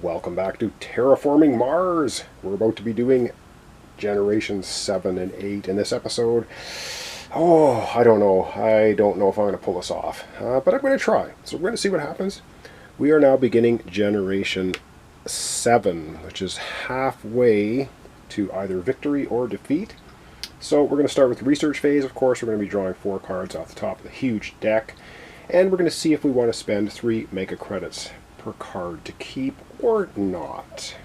Welcome back to Terraforming Mars. We're about to be doing Generations 7 and 8 in this episode. Oh, I don't know. I don't know if I'm going to pull this off, but I'm going to try. So we're going to see what happens. We are now beginning Generation 7, which is halfway to either victory or defeat. So we're going to start with the research phase. Of course, we're going to be drawing 4 cards off the top of the huge deck. And we're going to see if we want to spend 3 mega credits per card to keep or not.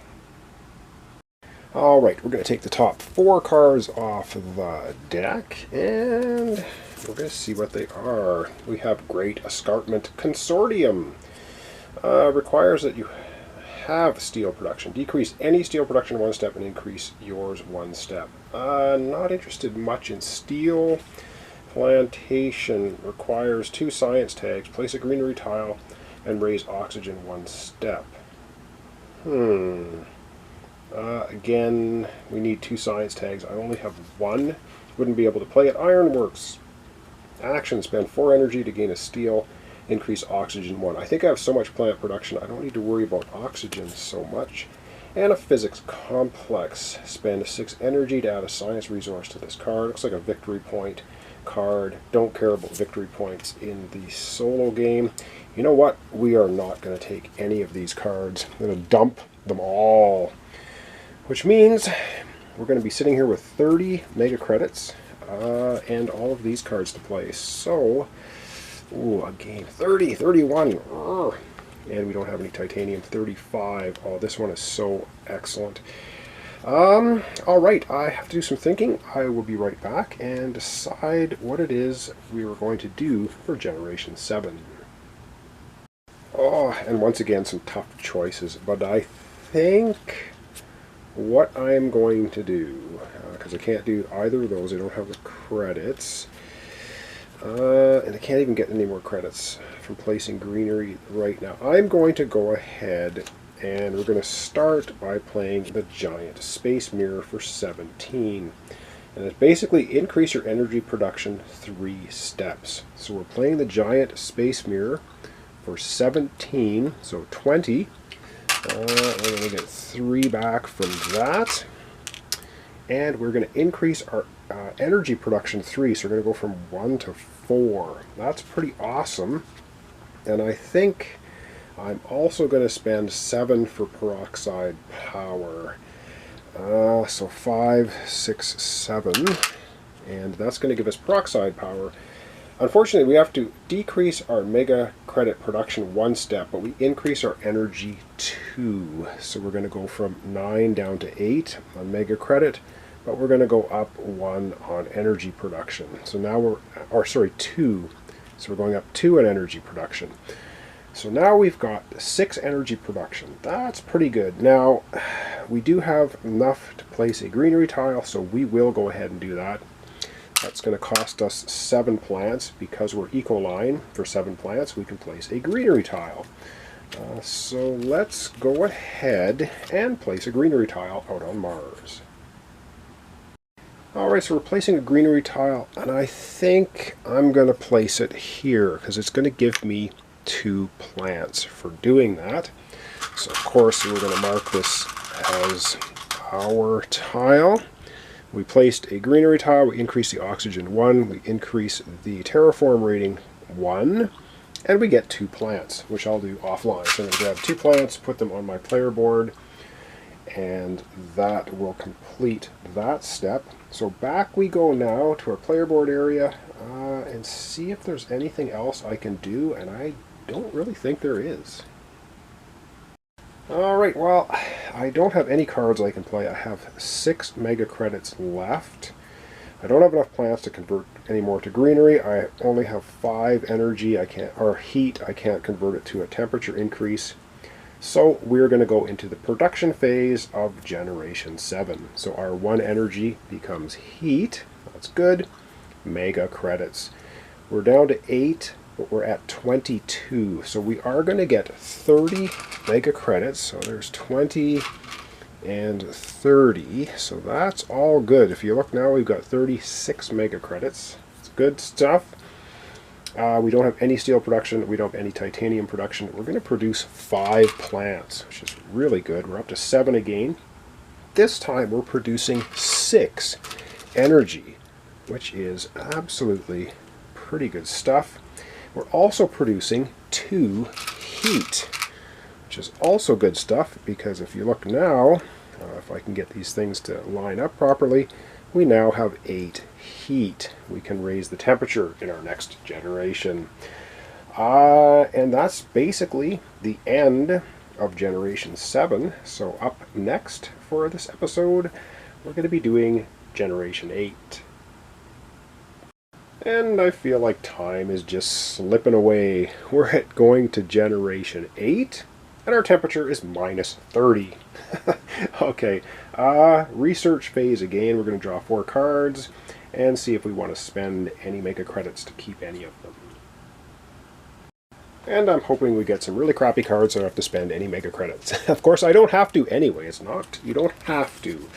Alright, we're going to take the top 4 cards off the deck and we're going to see what they are. We have Great Escarpment Consortium. Requires that you have steel production. Decrease any steel production 1 step and increase yours 1 step. Not interested much in steel. Plantation requires 2 science tags. Place a greenery tile and raise oxygen 1 step. Again, we need 2 science tags. I only have 1. Wouldn't be able to play it. Ironworks. Action, spend 4 energy to gain a steel. Increase oxygen 1. I think I have so much plant production, I don't need to worry about oxygen so much. And a physics complex. Spend 6 energy to add a science resource to this card. Looks like a victory point card. Don't care about victory points in the solo game. You know what? We are not going to take any of these cards. I'm going to dump them all. Which means we're going to be sitting here with 30 mega credits and all of these cards to play. So, again, 30, 31. And we don't have any titanium. 35. Oh, this one is so excellent. Alright, I have to do some thinking. I will be right back and decide what it is we were going to do for Generation 7. Oh, and once again, some tough choices, but I think what I'm going to do, because I can't do either of those, I don't have the credits, and I can't even get any more credits from placing greenery right now. I'm going to go ahead and we're going to start by playing the Giant Space Mirror for 17. And it's basically increase your energy production 3 steps. So we're playing the Giant Space Mirror for 17, so 20. We're going to get 3 back from that. And we're going to increase our energy production 3, so we're going to go from 1 to 4. That's pretty awesome. And I think I'm also going to spend 7 for peroxide power. So 5, 6, 7. And that's going to give us peroxide power. Unfortunately, we have to decrease our mega credit production 1 step, but we increase our energy 2. So we're going to go from 9 down to 8 on mega credit, but we're going to go up 1 on energy production. So now we're, 2. So we're going up 2 in energy production. So now we've got 6 energy production. That's pretty good. Now, we do have enough to place a greenery tile, so we will go ahead and do that. That's going to cost us 7 plants. Because we're Ecoline, for 7 plants, we can place a greenery tile. So let's go ahead and place a greenery tile out on Mars. Alright, so we're placing a greenery tile, and I think I'm going to place it here, because it's going to give me 2 plants for doing that. So of course we're going to mark this as our tile. We placed a greenery tile, we increase the oxygen 1, we increase the terraform rating 1, and we get 2 plants, which I'll do offline. So I'm going to grab 2 plants, put them on my player board, and that will complete that step. So back we go now to our player board area and see if there's anything else I can do, and I don't really think there is. Alright, well, I don't have any cards I can play. I have 6 mega credits left. I don't have enough plants to convert any more to greenery. I only have 5 energy, or heat. I can't convert it to a temperature increase. So we're going to go into the production phase of Generation 7. So our 1 energy becomes heat. That's good. Mega credits. We're down to 8. But we're at 22, so we are going to get 30 mega credits. So there's 20 and 30, so that's all good. If you look now, we've got 36 mega credits. It's good stuff. We don't have any steel production. We don't have any titanium production. We're going to produce 5 plants, which is really good. We're up to 7 again. This time we're producing 6 energy, which is absolutely pretty good stuff. We're also producing 2 heat, which is also good stuff, because if you look now, if I can get these things to line up properly, we now have 8 heat. We can raise the temperature in our next generation. And that's basically the end of Generation 7. So up next for this episode, we're going to be doing Generation 8. And I feel like time is just slipping away. We're going to Generation 8, and our temperature is minus 30. Okay, research phase again. We're going to draw 4 cards and see if we want to spend any mega credits to keep any of them. And I'm hoping we get some really crappy cards so I don't have to spend any mega credits. Of course, I don't have to anyway. It's not, you don't have to,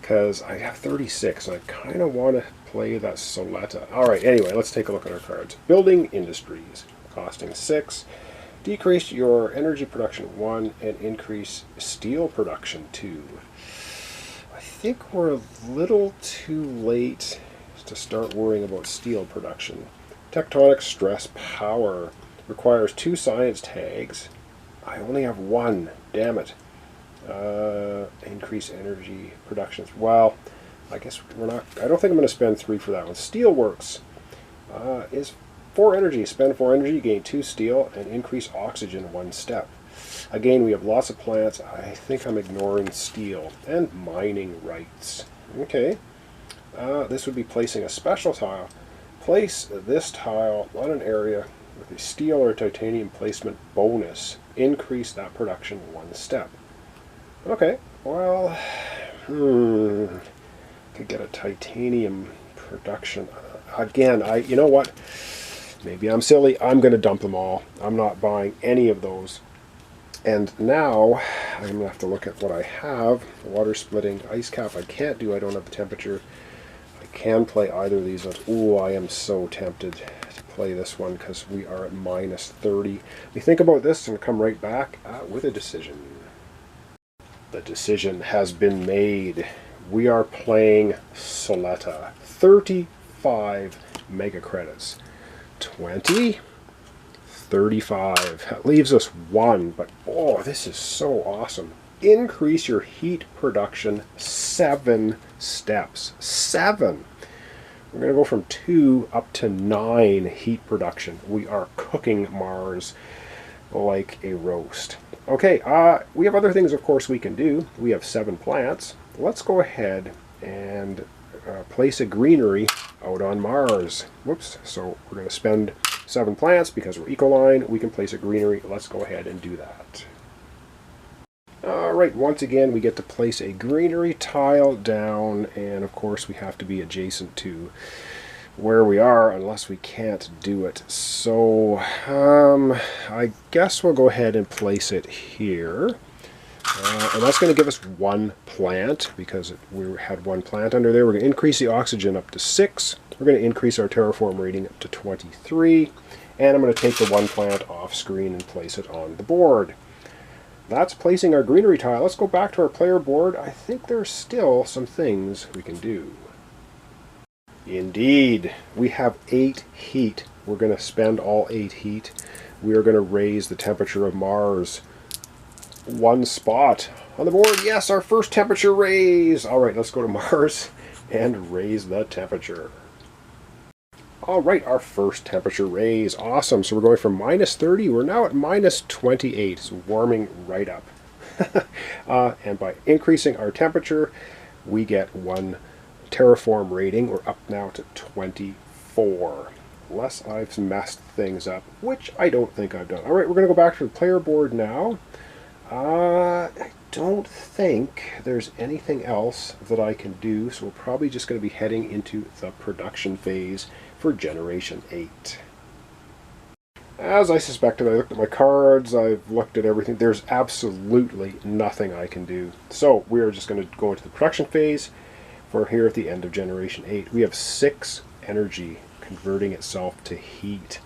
because I have 36 and I kind of want to play that Soletta. Alright, anyway, let's take a look at our cards. Building Industries, costing 6. Decrease your energy production 1 and increase steel production 2. I think we're a little too late to start worrying about steel production. Tectonic Stress Power requires 2 science tags. I only have 1. Damn it. Increase energy production. Well, I guess we're not. I don't think I'm going to spend 3 for that one. Steelworks is 4 energy. Spend 4 energy, gain 2 steel, and increase oxygen 1 step. Again, we have lots of plants. I think I'm ignoring steel and mining rights. Okay. This would be placing a special tile. Place this tile on an area with a steel or titanium placement bonus. Increase that production 1 step. Okay. Well, could get a titanium production. Again, you know what? Maybe I'm silly. I'm going to dump them all. I'm not buying any of those. And now I'm going to have to look at what I have. Water splitting, ice cap I can't do. I don't have the temperature. I can play either of these. Ooh, I am so tempted to play this one because we are at minus 30. We think about this and come right back with a decision. The decision has been made. We are playing Soletta. 35 mega credits. 20, 35. That leaves us 1, but oh, this is so awesome. Increase your heat production 7 steps. 7. We're going to go from 2 up to 9 heat production. We are cooking Mars like a roast. Okay, we have other things, of course, we can do. We have 7 plants. Let's go ahead and place a greenery out on Mars. Whoops. So we're going to spend 7 plants because we're Ecoline. We can place a greenery. Let's go ahead and do that. Alright, once again we get to place a greenery tile down, and of course we have to be adjacent to where we are unless we can't do it. So I guess we'll go ahead and place it here. And that's going to give us 1 plant because we had 1 plant under there. We're going to increase the oxygen up to 6. We're going to increase our terraform rating up to 23. And I'm going to take the 1 plant off screen and place it on the board. That's placing our greenery tile. Let's go back to our player board. I think there's still some things we can do. Indeed, we have 8 heat. We're going to spend all 8 heat. We are going to raise the temperature of Mars 1 spot on the board. Yes, our first temperature raise. Alright, let's go to Mars and raise the temperature. Alright, our first temperature raise. Awesome. So we're going from minus 30. We're now at minus 28. So warming right up. And by increasing our temperature, we get 1 terraform rating. We're up now to 24. Unless I've messed things up, which I don't think I've done. Alright, we're going to go back to the player board now. I don't think there's anything else that I can do, so we're probably just going to be heading into the production phase for Generation 8. As I suspected, I looked at my cards, I've looked at everything. There's absolutely nothing I can do. So we're just going to go into the production phase for here at the end of Generation 8. We have 6 energy converting itself to heat.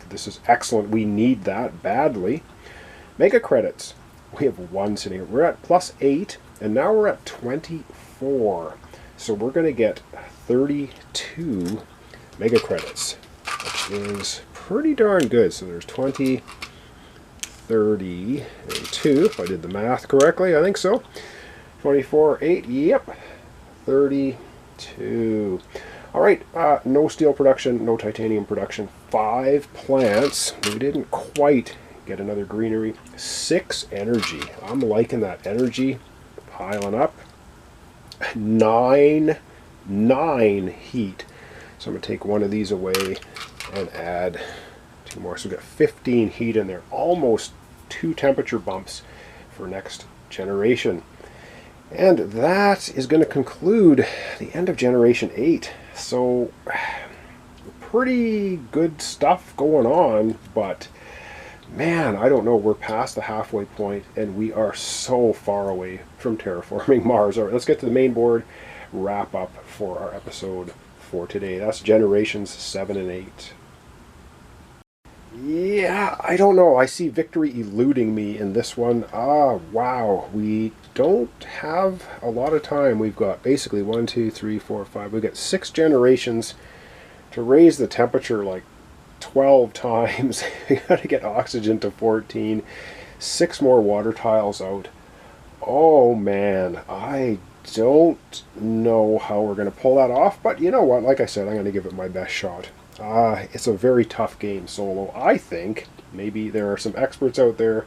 This is excellent. We need that badly. Mega credits. We have 1 sitting here. We're at +8, and now we're at 24. So we're going to get 32 mega credits, which is pretty darn good. So there's 20, 30, and 2, if I did the math correctly. I think so. 24, 8, yep, 32. All right, no steel production, no titanium production. 5 plants. We didn't quite get another greenery. 6 energy. I'm liking that energy piling up. 9 heat. So I'm going to take one of these away and add 2 more. So we've got 15 heat in there. Almost 2 temperature bumps for next generation. And that is going to conclude the end of Generation 8. So, pretty good stuff going on, but man, I don't know, we're past the halfway point, and we are so far away from terraforming Mars. All right, let's get to the main board, wrap up for our episode for today. That's Generations 7 and 8. Yeah, I don't know. I see victory eluding me in this one. Wow. We don't have a lot of time. We've got basically 1, 2, 3, 4, 5. We've got 6 generations to raise the temperature like 12 times. We got to get oxygen to 14. 6 more water tiles out. Oh man, I don't know how we're going to pull that off. But you know what? Like I said, I'm going to give it my best shot. It's a very tough game solo. I think maybe there are some experts out there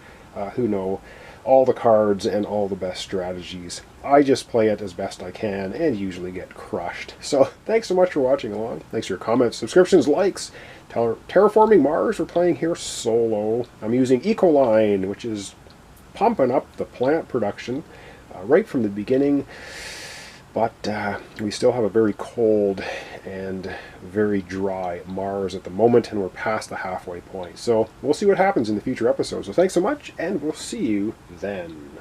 who know all the cards and all the best strategies. I just play it as best I can and usually get crushed. So thanks so much for watching along. Thanks for your comments, subscriptions, likes. Terraforming Mars, we're playing here solo. I'm using Ecoline, which is pumping up the plant production right from the beginning. But we still have a very cold and very dry Mars at the moment, and we're past the halfway point. So we'll see what happens in the future episodes. So thanks so much, and we'll see you then.